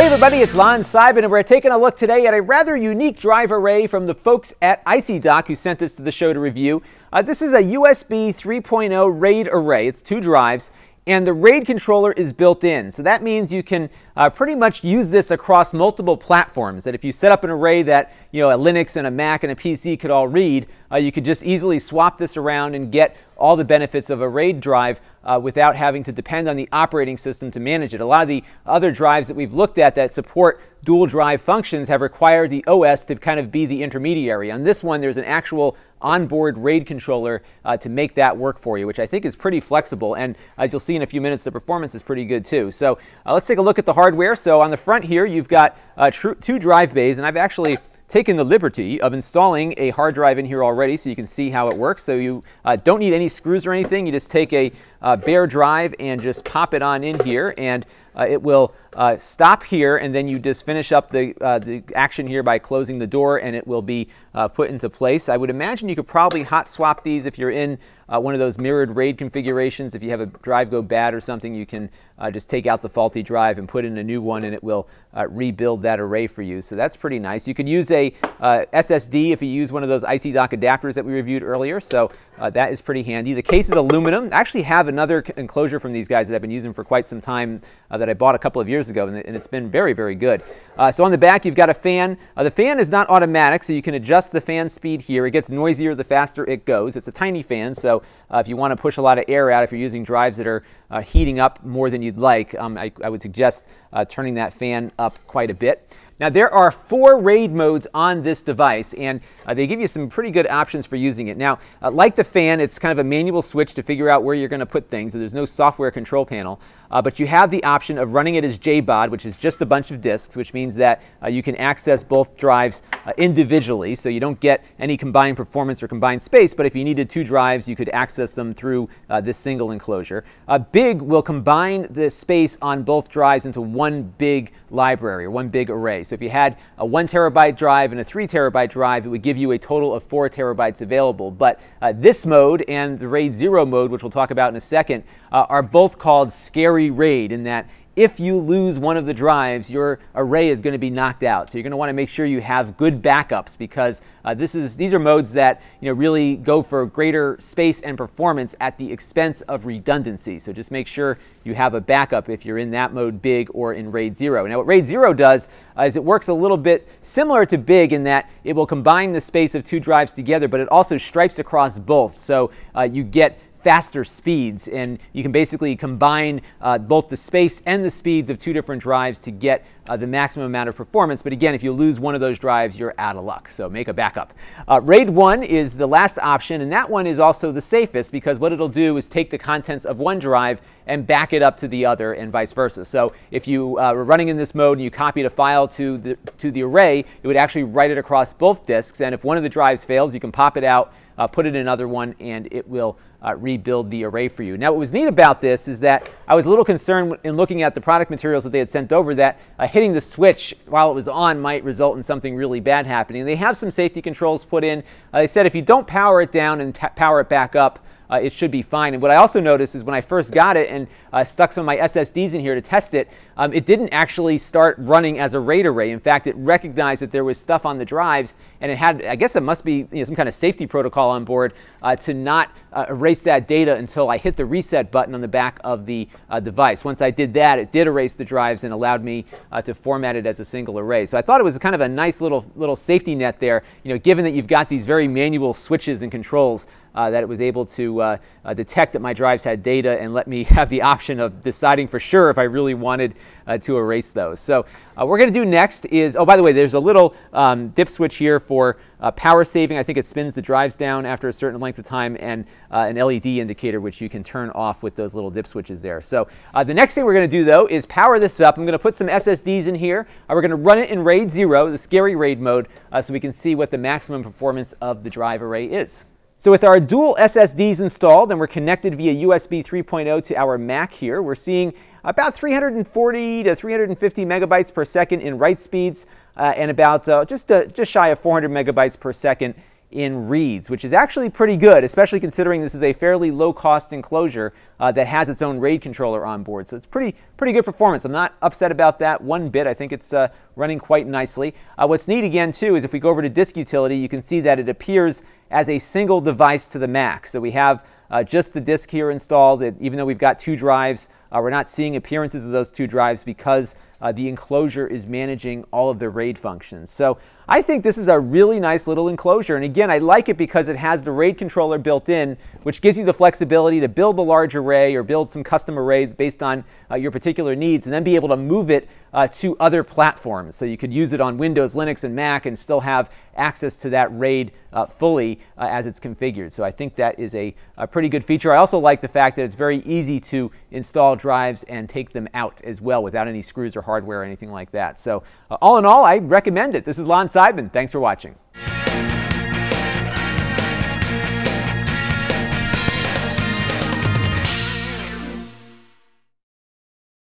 Hey everybody, it's Lon.TV, and we're taking a look today at a rather unique drive array from the folks at Icy Dock who sent this to the show to review. This is a USB 3.0 RAID array. It's 2 drives, and the RAID controller is built in. So that means you can pretty much use this across multiple platforms. That if you set up an array that a Linux and a Mac and a PC could all read, you could just easily swap this around and get all the benefits of a RAID drive without having to depend on the operating system to manage it. A lot of the other drives that we've looked at that support dual drive functions have required the OS to kind of be the intermediary. On this one, there's an actual onboard RAID controller to make that work for you, which I think is pretty flexible. And as you'll see in a few minutes, the performance is pretty good too. So let's take a look at the hardware. So on the front here, you've got 2 drive bays, and I've actually taken the liberty of installing a hard drive in here already so you can see how it works. So you don't need any screws or anything. You just take a bare drive and just pop it on in here, and it will stop here, and then you just finish up the action here by closing the door, and it will be put into place. I would imagine you could probably hot swap these if you're in one of those mirrored RAID configurations. If you have a drive go bad or something, you can just take out the faulty drive and put in a new one, and it will rebuild that array for you. So that's pretty nice. You could use a SSD if you use one of those Icy Dock adapters that we reviewed earlier. So that is pretty handy. The case is aluminum. I actually have another enclosure from these guys that I've been using for quite some time that I bought a couple of years ago, and it's been very, very good. So on the back, you've got a fan. The fan is not automatic, so you can adjust the fan speed here. It gets noisier the faster it goes. It's a tiny fan, so if you want to push a lot of air out, if you're using drives that are heating up more than you'd like, I would suggest turning that fan up quite a bit. Now, there are 4 RAID modes on this device, and they give you some pretty good options for using it. Now, like the fan, it's kind of a manual switch to figure out where you're going to put things, so there's no software control panel. But you have the option of running it as JBOD, which is just a bunch of disks, which means that you can access both drives individually, so you don't get any combined performance or combined space. But if you needed 2 drives, you could access them through this single enclosure. Big will combine the space on both drives into one big library or one big array. So if you had a 1 terabyte drive and a 3 terabyte drive, it would give you a total of 4 terabytes available. But this mode and the RAID 0 mode, which we'll talk about in a second, are both called Scary RAID, in that if you lose one of the drives, your array is going to be knocked out. So you're going to want to make sure you have good backups, because these are modes that really go for greater space and performance at the expense of redundancy. So just make sure you have a backup if you're in that mode, Big, or in RAID 0. Now what RAID 0 does is it works a little bit similar to Big in that it will combine the space of 2 drives together, but it also stripes across both. So you get faster speeds, and you can basically combine both the space and the speeds of 2 different drives to get the maximum amount of performance. But again, if you lose one of those drives, you're out of luck, so make a backup. RAID 1 is the last option, and that one is also the safest, because what it'll do is take the contents of one drive and back it up to the other, and vice versa. So if you were running in this mode and you copied a file to the array, it would actually write it across both disks, and if one of the drives fails, you can pop it out, put it in another one, and it will rebuild the array for you. Now, what was neat about this is that I was a little concerned in looking at the product materials that they had sent over that hitting the switch while it was on might result in something really bad happening. They have some safety controls put in. They said if you don't power it down and power it back up, it should be fine. And what I also noticed is when I first got it and stuck some of my SSDs in here to test it, it didn't actually start running as a RAID array. In fact, it recognized that there was stuff on the drives, and it had, I guess it must be some kind of safety protocol on board to not erase that data until I hit the reset button on the back of the device. Once I did that, it did erase the drives and allowed me to format it as a single array. So I thought it was kind of a nice little safety net there, given that you've got these very manual switches and controls, that it was able to detect that my drives had data and let me have the option of deciding for sure if I really wanted to erase those. So what we're going to do next is, oh, by the way, there's a little dip switch here for power saving. I think it spins the drives down after a certain length of time, and an LED indicator which you can turn off with those little dip switches there. So the next thing we're going to do, though, is power this up. I'm going to put some SSDs in here. We're going to run it in RAID 0, the Scary RAID mode, so we can see what the maximum performance of the drive array is. So with our dual SSDs installed and we're connected via USB 3.0 to our Mac here, we're seeing about 340 to 350 megabytes per second in write speeds, and about just shy of 400 megabytes per second in reads, which is actually pretty good, especially considering this is a fairly low-cost enclosure that has its own RAID controller on board. So it's pretty good performance. I'm not upset about that one bit. I think it's running quite nicely. What's neat again too is if we go over to Disk Utility, you can see that it appears as a single device to the Mac. So we have just the disk here installed. Even though we've got 2 drives, we're not seeing appearances of those 2 drives because the enclosure is managing all of the RAID functions. So I think this is a really nice little enclosure. And again, I like it because it has the RAID controller built in, which gives you the flexibility to build a large array or build some custom array based on your particular needs, and then be able to move it to other platforms. So you could use it on Windows, Linux, and Mac and still have access to that RAID fully as it's configured. So I think that is a pretty good feature. I also like the fact that it's very easy to install drives and take them out as well without any screws or hardware or anything like that. So all in all, I recommend it. This is Lon Seidman. Thanks for watching.